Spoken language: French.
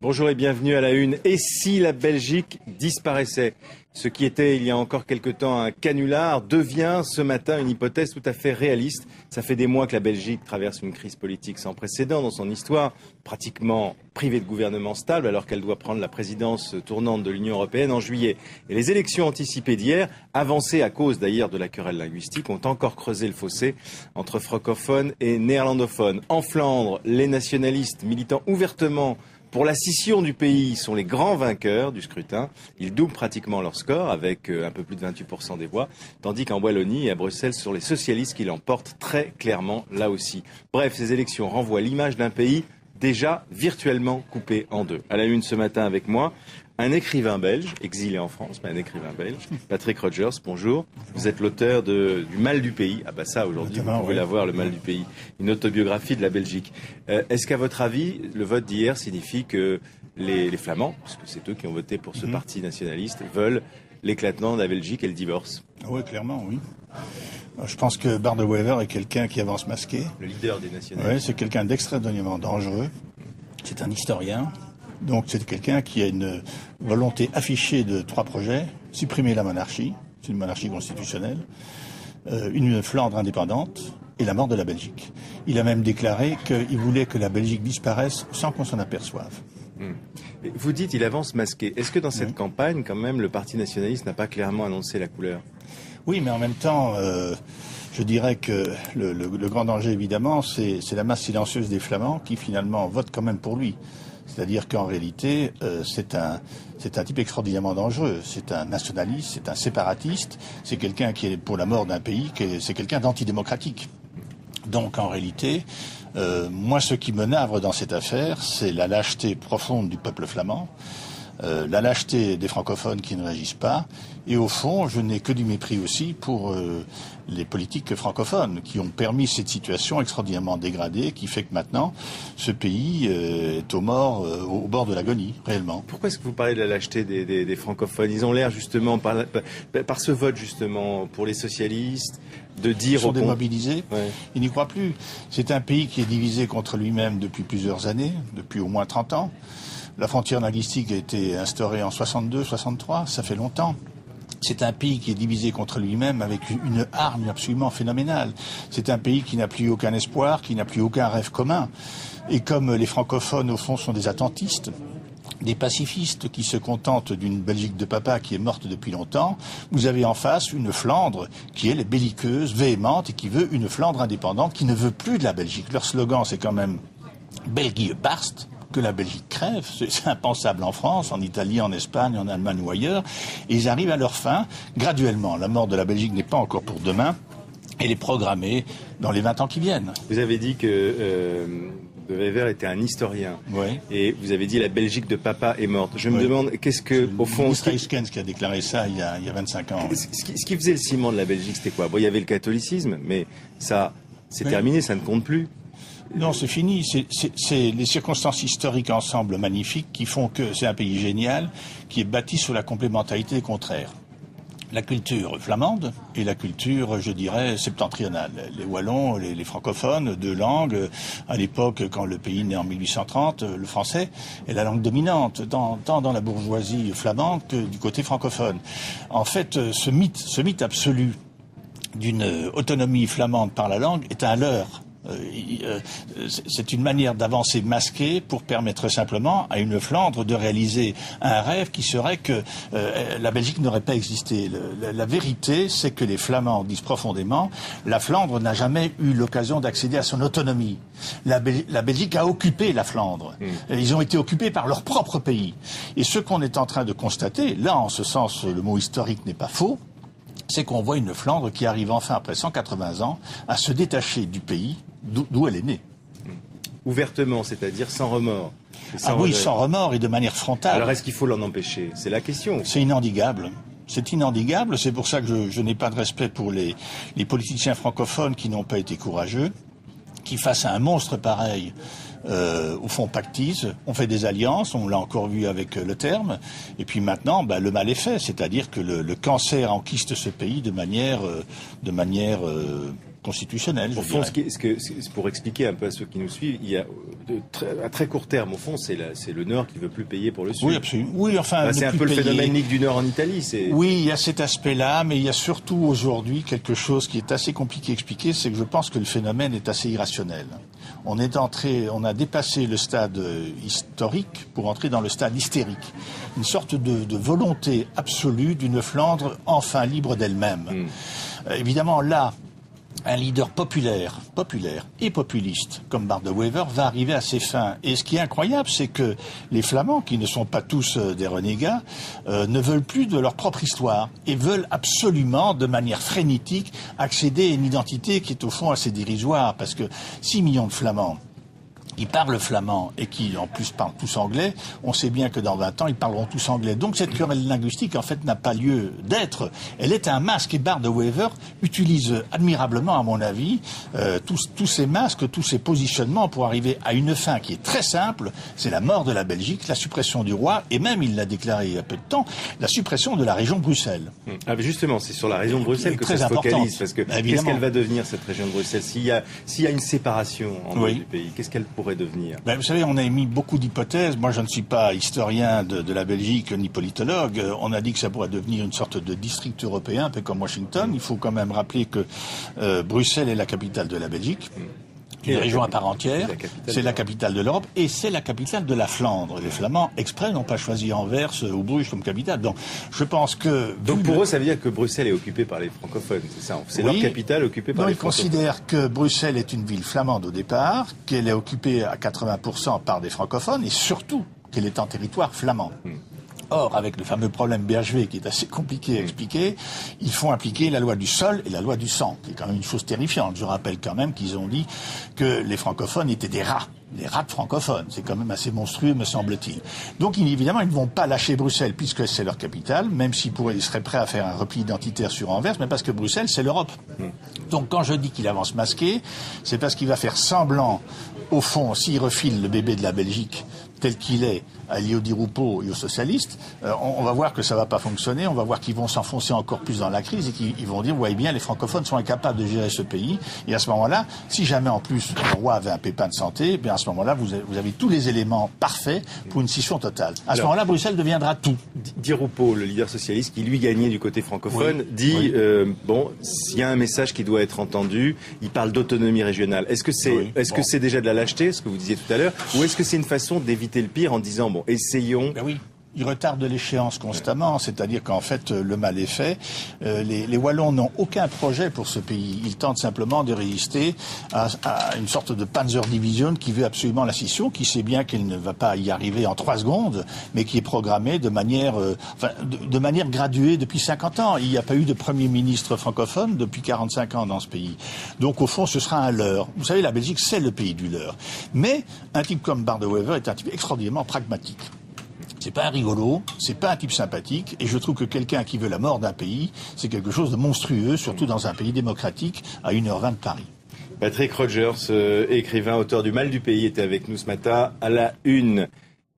Bonjour et bienvenue à la une. Et si la Belgique disparaissait? Ce qui était il y a encore quelque temps un canular devient ce matin une hypothèse tout à fait réaliste. Ça fait des mois que la Belgique traverse une crise politique sans précédent dans son histoire, pratiquement privée de gouvernement stable alors qu'elle doit prendre la présidence tournante de l'Union européenne en juillet. Et les élections anticipées d'hier, avancées à cause d'ailleurs de la querelle linguistique, ont encore creusé le fossé entre francophones et néerlandophones. En Flandre, les nationalistes militant ouvertement pour la scission du pays sont les grands vainqueurs du scrutin. Ils doublent pratiquement leur score avec un peu plus de 28% des voix, tandis qu'en Wallonie et à Bruxelles, ce sont les socialistes qui l'emportent très clairement là aussi. Bref, ces élections renvoient l'image d'un pays déjà virtuellement coupé en deux. À la une ce matin avec moi, un écrivain belge, exilé en France, mais un écrivain belge, Patrick Rogers, bonjour. Vous êtes l'auteur du Mal du pays. Ah bah ça, aujourd'hui, vous pouvez l'avoir, le Mal du pays. Une autobiographie de la Belgique. Est-ce qu'à votre avis, le vote d'hier signifie que les Flamands, puisque c'est eux qui ont voté pour ce parti nationaliste, veulent l'éclatement de la Belgique et le divorce? Oui, clairement, oui. Je pense que Bart de Wever est quelqu'un qui avance masqué. Le leader des nationalistes. Oui, c'est quelqu'un d'extrêmement dangereux. C'est un historien. Donc c'est quelqu'un qui a une volonté affichée de 3 projets. Supprimer la monarchie, c'est une monarchie constitutionnelle, une Flandre indépendante et la mort de la Belgique. Il a même déclaré qu'il voulait que la Belgique disparaisse sans qu'on s'en aperçoive. Vous dites il avance masqué. Est-ce que dans cette campagne, quand même, le Parti nationaliste n'a pas clairement annoncé la couleur? Oui, mais en même temps, je dirais que le grand danger, évidemment, c'est la masse silencieuse des Flamands qui, finalement, votent quand même pour lui. C'est-à-dire qu'en réalité, c'est un type extraordinairement dangereux. C'est un nationaliste, c'est un séparatiste, c'est quelqu'un qui est pour la mort d'un pays, c'est quelqu'un d'antidémocratique. Donc en réalité, moi ce qui me navre dans cette affaire, c'est la lâcheté profonde du peuple flamand, la lâcheté des francophones qui ne réagissent pas, et au fond, je n'ai que du mépris aussi pour les politiques francophones qui ont permis cette situation extraordinairement dégradée qui fait que maintenant, ce pays est au bord de l'agonie, réellement. Pourquoi est-ce que vous parlez de la lâcheté des francophones? Ils ont l'air justement, par ce vote justement, pour les socialistes, de dire... Ils sont démobilisés, ils n'y croient plus. C'est un pays qui est divisé contre lui-même depuis plusieurs années, depuis au moins 30 ans. La frontière linguistique a été instaurée en 62, 63, ça fait longtemps. C'est un pays qui est divisé contre lui-même avec une hargne absolument phénoménale. C'est un pays qui n'a plus aucun espoir, qui n'a plus aucun rêve commun. Et comme les francophones, au fond, sont des attentistes, des pacifistes qui se contentent d'une Belgique de papa qui est morte depuis longtemps, vous avez en face une Flandre qui est belliqueuse, véhémente et qui veut une Flandre indépendante, qui ne veut plus de la Belgique. Leur slogan, c'est quand même « België barst ». Que la Belgique crève, c'est impensable en France, en Italie, en Espagne, en Allemagne ou ailleurs, et ils arrivent à leur fin graduellement. La mort de la Belgique n'est pas encore pour demain, elle est programmée dans les 20 ans qui viennent. Vous avez dit que De Wever était un historien, et vous avez dit la Belgique de papa est morte. Je me demande, qu'est-ce que, au fond... C'est Huskens qui a déclaré ça il y a 25 ans. Ce qui faisait le ciment de la Belgique, c'était quoi? Bon, il y avait le catholicisme, mais ça, c'est terminé, ça ne compte plus. Non, c'est fini. C'est les circonstances historiques ensemble magnifiques qui font que c'est un pays génial qui est bâti sur la complémentarité des contraires. La culture flamande et la culture, je dirais, septentrionale. Les Wallons, les francophones, 2 langues. À l'époque, quand le pays naît en 1830, le français est la langue dominante, tant dans la bourgeoisie flamande que du côté francophone. En fait, ce mythe absolu d'une autonomie flamande par la langue est un leurre. C'est une manière d'avancer masquée pour permettre simplement à une Flandre de réaliser un rêve qui serait que la Belgique n'aurait pas existé. La vérité, c'est que les Flamands disent profondément la Flandre n'a jamais eu l'occasion d'accéder à son autonomie. La Belgique a occupé la Flandre. Ils ont été occupés par leur propre pays. Et ce qu'on est en train de constater, là en ce sens le mot historique n'est pas faux, c'est qu'on voit une Flandre qui arrive enfin, après 180 ans, à se détacher du pays d'où elle est née. Ouvertement, c'est-à-dire sans remords. Oui, sans remords et de manière frontale. Alors est-ce qu'il faut l'en empêcher? C'est la question. C'est inendiguable. C'est inendiguable, c'est pour ça que je n'ai pas de respect pour les politiciens francophones qui n'ont pas été courageux, qui face à un monstre pareil, au fond pactisent, on fait des alliances, on l'a encore vu avec le terme, et puis maintenant le mal est fait, c'est-à-dire que le cancer enquiste ce pays de manière constitutionnelle. Au fond, pour expliquer un peu à ceux qui nous suivent, il y a à très court terme, au fond, c'est le Nord qui veut plus payer pour le Sud. Oui, absolument. Oui, enfin, c'est un peu le phénomène Ligue du Nord en Italie. Oui, il y a cet aspect-là, mais il y a surtout aujourd'hui quelque chose qui est assez compliqué à expliquer, c'est que je pense que le phénomène est assez irrationnel. On a dépassé le stade historique pour entrer dans le stade hystérique. Une sorte de volonté absolue d'une Flandre enfin libre d'elle-même. Évidemment, là, un leader populaire et populiste comme Bart de Wever va arriver à ses fins. Et ce qui est incroyable, c'est que les Flamands, qui ne sont pas tous des renégats, ne veulent plus de leur propre histoire et veulent absolument, de manière frénétique, accéder à une identité qui est au fond assez dérisoire. Parce que 6 millions de Flamands qui parlent flamand et qui, en plus, parlent tous anglais, on sait bien que dans 20 ans, ils parleront tous anglais. Donc cette querelle linguistique, en fait, n'a pas lieu d'être. Elle est un masque. Et Bart de Wever utilise admirablement, à mon avis, tous ces masques, tous ces positionnements pour arriver à une fin qui est très simple. C'est la mort de la Belgique, la suppression du roi, et même, il l'a déclaré il y a peu de temps, la suppression de la région Bruxelles. Ah, mais justement, c'est sur la région de Bruxelles que ça se focalise. Parce que qu'est-ce qu'elle va devenir, cette région de Bruxelles? S'il y a une séparation en dehors du pays, qu'est-ce qu'elle pourrait devenir? Vous savez, on a émis beaucoup d'hypothèses. Moi, je ne suis pas historien de la Belgique ni politologue. On a dit que ça pourrait devenir une sorte de district européen, un peu comme Washington. Il faut quand même rappeler que Bruxelles est la capitale de la Belgique. Une région à part entière, c'est la capitale de l'Europe et c'est la capitale de la Flandre. Les Flamands, exprès, n'ont pas choisi Anvers ou Bruges comme capitale. Donc, je pense que... Donc, pour eux, ça veut dire que Bruxelles est occupée par les francophones, c'est ça? C'est leur capitale occupée par les francophones. Ils considèrent que Bruxelles est une ville flamande au départ, qu'elle est occupée à 80% par des francophones et surtout qu'elle est en territoire flamand. Or, avec le fameux problème BHV qui est assez compliqué à expliquer, ils font appliquer la loi du sol et la loi du sang, qui est quand même une chose terrifiante. Je rappelle quand même qu'ils ont dit que les francophones étaient des rats de francophones. C'est quand même assez monstrueux, me semble-t-il. Donc, évidemment, ils ne vont pas lâcher Bruxelles, puisque c'est leur capitale, même s'ils seraient prêts à faire un repli identitaire sur Anvers, mais parce que Bruxelles, c'est l'Europe. Donc, quand je dis qu'il avance masqué, c'est parce qu'il va faire semblant, au fond, s'il refile le bébé de la Belgique, tel qu'il est, à Lio Di Rupo et aux socialistes, on va voir que ça va pas fonctionner, on va voir qu'ils vont s'enfoncer encore plus dans la crise et qu'ils vont dire, vous voyez bien, les francophones sont incapables de gérer ce pays, et à ce moment-là, si jamais en plus le roi avait un pépin de santé, bien à ce moment-là, vous avez tous les éléments parfaits pour une scission totale. À ce moment-là, Bruxelles deviendra tout. Di Rupo, le leader socialiste, qui lui gagnait du côté francophone, dit, bon, s'il y a un message qui doit être entendu, il parle d'autonomie régionale. Est-ce que c'est déjà de la lâcheté, ce que vous disiez tout à l'heure, ou est-ce que c'est une façon d'éviter le pire en disant, bon, essayons... Ils retardent l'échéance constamment, c'est-à-dire qu'en fait, le mal est fait. Les Wallons n'ont aucun projet pour ce pays. Ils tentent simplement de résister à une sorte de Panzer-Division qui veut absolument la scission, qui sait bien qu'elle ne va pas y arriver en 3 secondes, mais qui est programmée de manière graduée depuis 50 ans. Il n'y a pas eu de Premier ministre francophone depuis 45 ans dans ce pays. Donc, au fond, ce sera un leurre. Vous savez, la Belgique, c'est le pays du leurre. Mais un type comme Bart de Wever est un type extraordinairement pragmatique. C'est pas un rigolo, c'est pas un type sympathique, et je trouve que quelqu'un qui veut la mort d'un pays, c'est quelque chose de monstrueux, surtout dans un pays démocratique à 1h20 de Paris. Patrick Rogers, écrivain, auteur du Mal du pays, était avec nous ce matin à la une.